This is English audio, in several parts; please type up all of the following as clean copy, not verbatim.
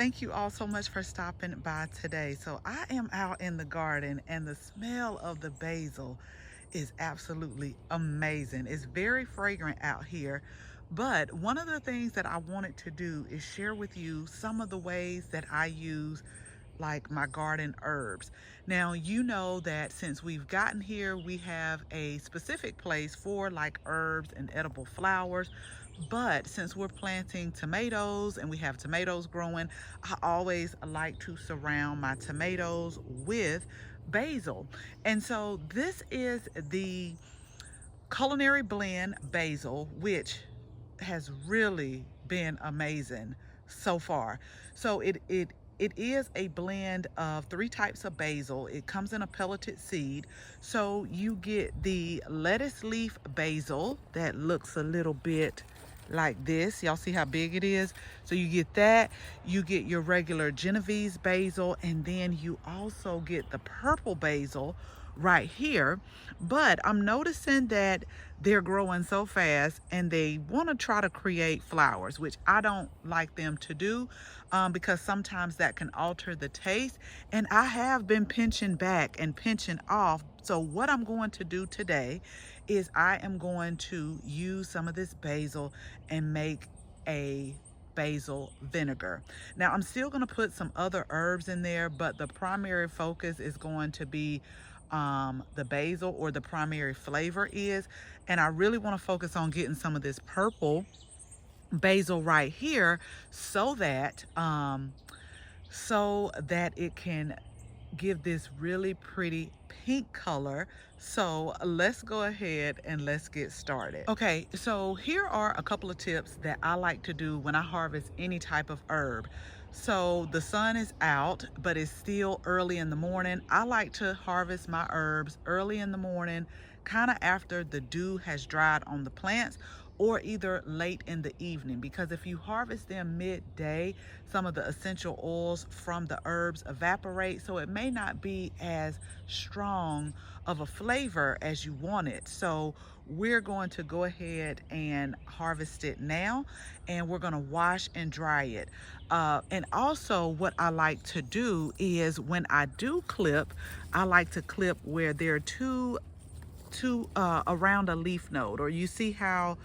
Thank you all so much for stopping by today. So I am out in the garden and the smell of the basil is absolutely amazing. It's very fragrant out here. But one of the things that I wanted to do is share with you some of the ways that I use like my garden herbs. Now, you know that since we've gotten here, we have a specific place for like herbs and edible flowers. But since we're planting tomatoes and we have tomatoes growing, I always like to surround my tomatoes with basil. And so this is the Culinary blend basil, which has really been amazing so far. So it is a blend of 3 types of basil. It comes in a pelleted seed. So you get the lettuce leaf basil that looks a little bit like this. Y'all see how big it is? So you get that. You get your regular Genovese basil, and then you also get the purple basil right here. But I'm noticing that they're growing so fast and they want to try to create flowers, which I don't like them to do, because sometimes that can alter the taste. And I have been pinching back and pinching off. So what I'm going to do today is I am going to use some of this basil and make a basil vinegar. Now I'm still going to put some other herbs in there, but the primary focus is going to be the basil, or the primary flavor is. And I really want to focus on getting some of this purple basil right here so that it can give this really pretty pink color. So let's go ahead and let's get started. Okay, so here are a couple of tips that I like to do when I harvest any type of herb. So the sun is out, but it's still early in the morning. I like to harvest my herbs early in the morning, kind of after the dew has dried on the plants, or either late in the evening, because if you harvest them midday, some of the essential oils from the herbs evaporate, so it may not be as strong of a flavor as you want it. So we're going to go ahead and harvest it now, and we're going to wash and dry it. And also what I like to do is when I do clip, I like to clip where there are two around a leaf node, or you see how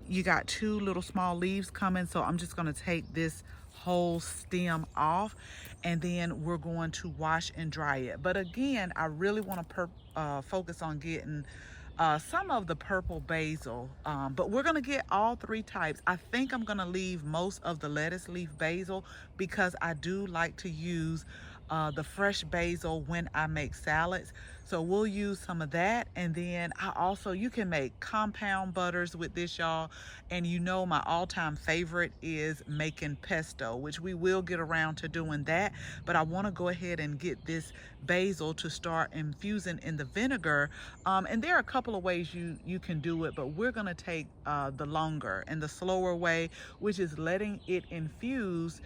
you got 2 little small leaves coming. So I'm just going to take this whole stem off, and then we're going to wash and dry it. But again, I really want to focus on getting some of the purple basil, but we're going to get all 3 types. I think I'm going to leave most of the lettuce leaf basil because I do like to use the fresh basil when I make salads. So we'll use some of that. And then you can make compound butters with this, y'all. And you know my all-time favorite is making pesto, which we will get around to doing that. But I want to go ahead and get this basil to start infusing in the vinegar. And there are a couple of ways you can do it, but we're going to take the longer and the slower way, which is letting it infuse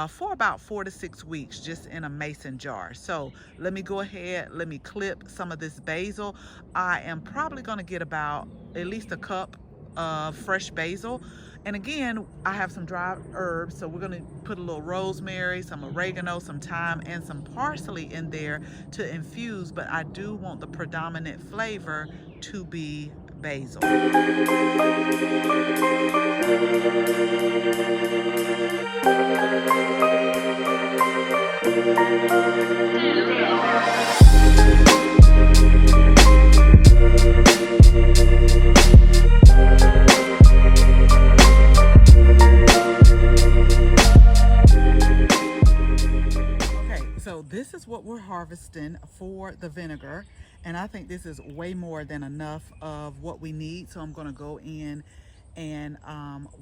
for about 4 to 6 weeks just in a mason jar. So let me go ahead, let me clip some of this basil. I am probably going to get about at least a cup of fresh basil. And again, I have some dry herbs, so we're going to put a little rosemary, some oregano, some thyme, and some parsley in there to infuse, but I do want the predominant flavor to be basil. So this is what we're harvesting for the vinegar, and I think this is way more than enough of what we need. So I'm going to go in and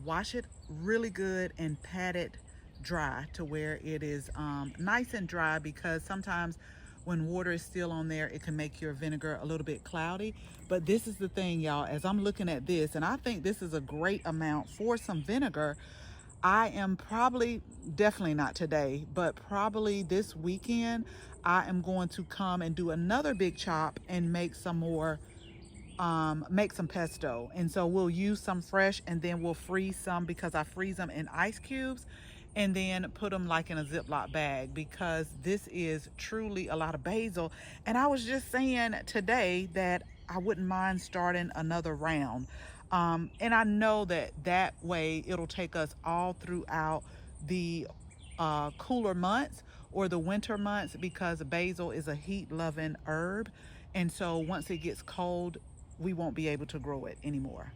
wash it really good and pat it dry to where it is nice and dry, because sometimes when water is still on there, it can make your vinegar a little bit cloudy. But this is the thing, y'all, as I'm looking at this, and I think this is a great amount for some vinegar. I am definitely not today, but probably this weekend, I am going to come and do another big chop and make some more, make some pesto. And so we'll use some fresh, and then we'll freeze some because I freeze them in ice cubes. and then put them like in a Ziploc bag, because this is truly a lot of basil. And I was just saying today that I wouldn't mind starting another round. And I know that that way it'll take us all throughout the cooler months or the winter months, because basil is a heat loving herb. And so once it gets cold, we won't be able to grow it anymore.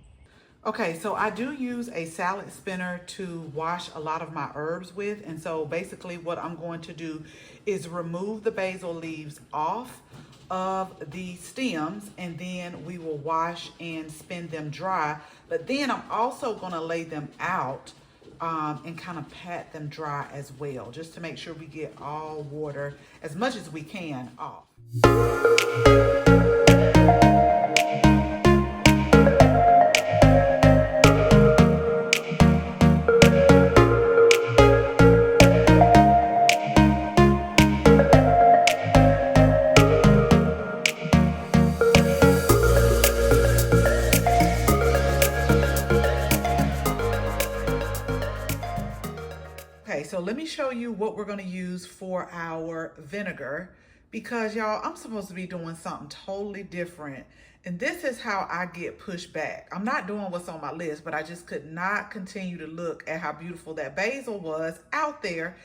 Okay, so I do use a salad spinner to wash a lot of my herbs with. And so basically what I'm going to do is remove the basil leaves off of the stems, and then we will wash and spin them dry. But then I'm also gonna lay them out and kind of pat them dry as well, just to make sure we get all water, as much as we can, off. Okay, so let me show you what we're gonna use for our vinegar, because y'all, I'm supposed to be doing something totally different. And this is how I get pushed back. I'm not doing what's on my list, but I just could not continue to look at how beautiful that basil was out there.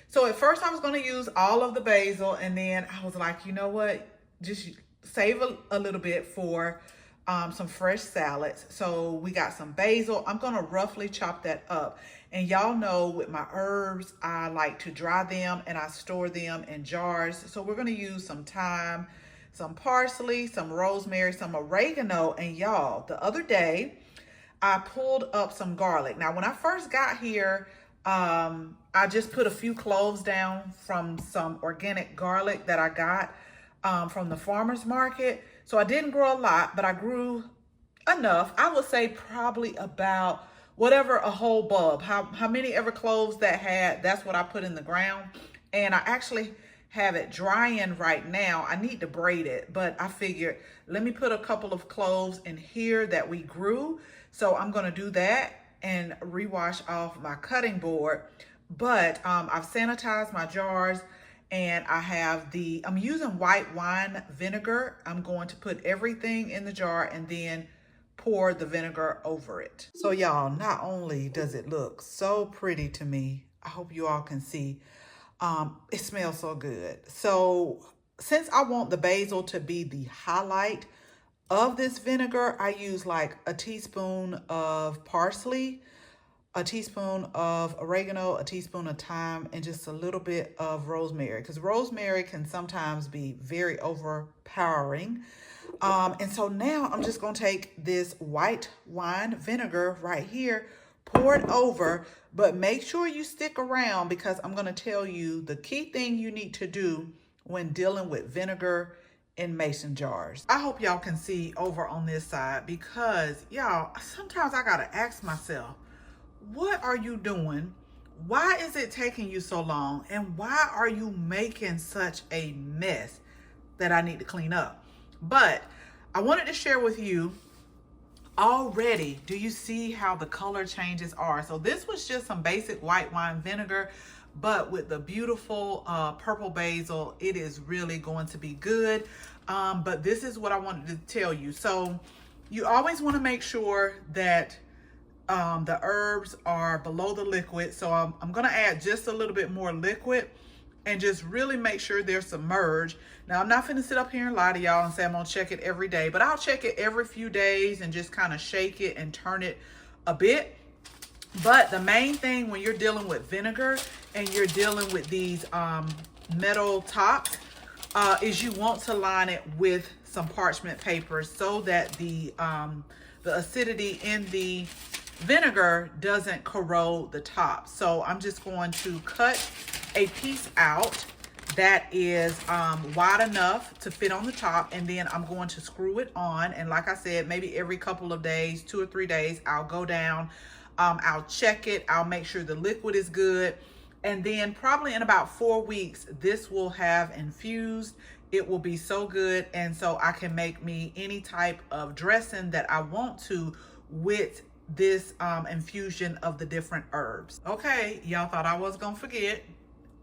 So at first I was gonna use all of the basil, and then I was like, you know what? Just save a little bit for some fresh salads. So we got some basil. I'm gonna roughly chop that up. And y'all know with my herbs, I like to dry them and I store them in jars. So we're gonna use some thyme, some parsley, some rosemary, some oregano. And y'all, the other day, I pulled up some garlic. Now, when I first got here, I just put a few cloves down from some organic garlic that I got from the farmer's market. So I didn't grow a lot, but I grew enough. I would say probably about whatever a whole bulb, how many ever cloves that had, that's what I put in the ground. And I actually have it drying right now. I need to braid it, but I figured let me put a couple of cloves in here that we grew. So I'm gonna do that and rewash off my cutting board. But I've sanitized my jars, and I'm using white wine vinegar. I'm going to put everything in the jar and then pour the vinegar over it. So y'all, not only does it look so pretty to me, I hope you all can see, it smells so good. So since I want the basil to be the highlight of this vinegar, I use like a teaspoon of parsley, a teaspoon of oregano, a teaspoon of thyme, and just a little bit of rosemary, because rosemary can sometimes be very overpowering. And so now I'm just gonna take this white wine vinegar right here, pour it over, but make sure you stick around, because I'm gonna tell you the key thing you need to do when dealing with vinegar in mason jars. I hope y'all can see over on this side, because y'all, sometimes I gotta ask myself, what are you doing? Why is it taking you so long? And why are you making such a mess that I need to clean up? But I wanted to share with you already. Do you see how the color changes are? So this was just some basic white wine vinegar, but with the beautiful purple basil, it is really going to be good. But this is what I wanted to tell you. So you always want to make sure that the herbs are below the liquid. So I'm going to add just a little bit more liquid and just really make sure they're submerged. Now, I'm not finna sit up here and lie to y'all and say I'm gonna check it every day, but I'll check it every few days and just kind of shake it and turn it a bit. But the main thing when you're dealing with vinegar and you're dealing with these metal tops is you want to line it with some parchment paper so that the acidity in the vinegar doesn't corrode the top. So I'm just going to cut a piece out that is wide enough to fit on the top, and then I'm going to screw it on. And like I said, maybe every couple of days, 2 or 3 days, I'll go down, I'll check it, I'll make sure the liquid is good, and then probably in about 4 weeks this will have infused. It will be so good, and so I can make me any type of dressing that I want to with this infusion of the different herbs. Okay, y'all thought I was gonna forget,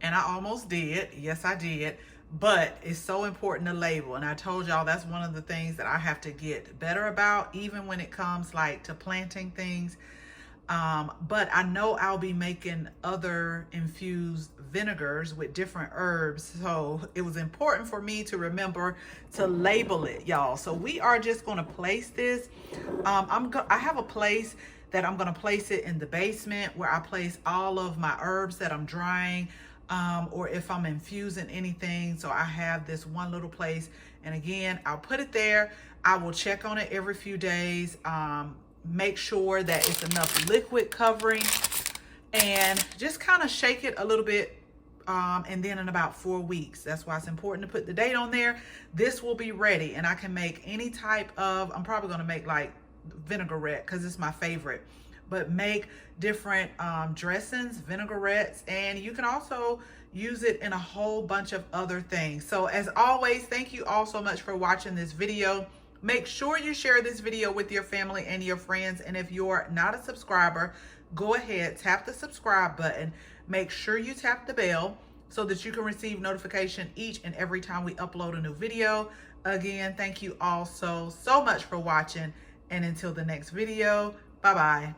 and I almost did. Yes, I did. But it's so important to label, and I told y'all that's one of the things that I have to get better about, even when it comes like to planting things. But I know I'll be making other infused vinegars with different herbs, so it was important for me to remember to label it, y'all. So we are just going to place this. I have a place that I'm going to place it in the basement, where I place all of my herbs that I'm drying, or if I'm infusing anything. So I have this one little place, and again, I'll put it there. I will check on it every few days. Make sure that it's enough liquid covering, and just kind of shake it a little bit, and then in about 4 weeks, that's why it's important to put the date on there, this will be ready, and I can make any type of, I'm probably going to make like vinaigrette because it's my favorite, but make different dressings, vinaigrettes, and you can also use it in a whole bunch of other things. So as always, thank you all so much for watching this video. Make sure you share this video with your family and your friends. And if you're not a subscriber, go ahead, tap the subscribe button. Make sure you tap the bell so that you can receive notification each and every time we upload a new video. Again, thank you all so much for watching. And until the next video, bye-bye.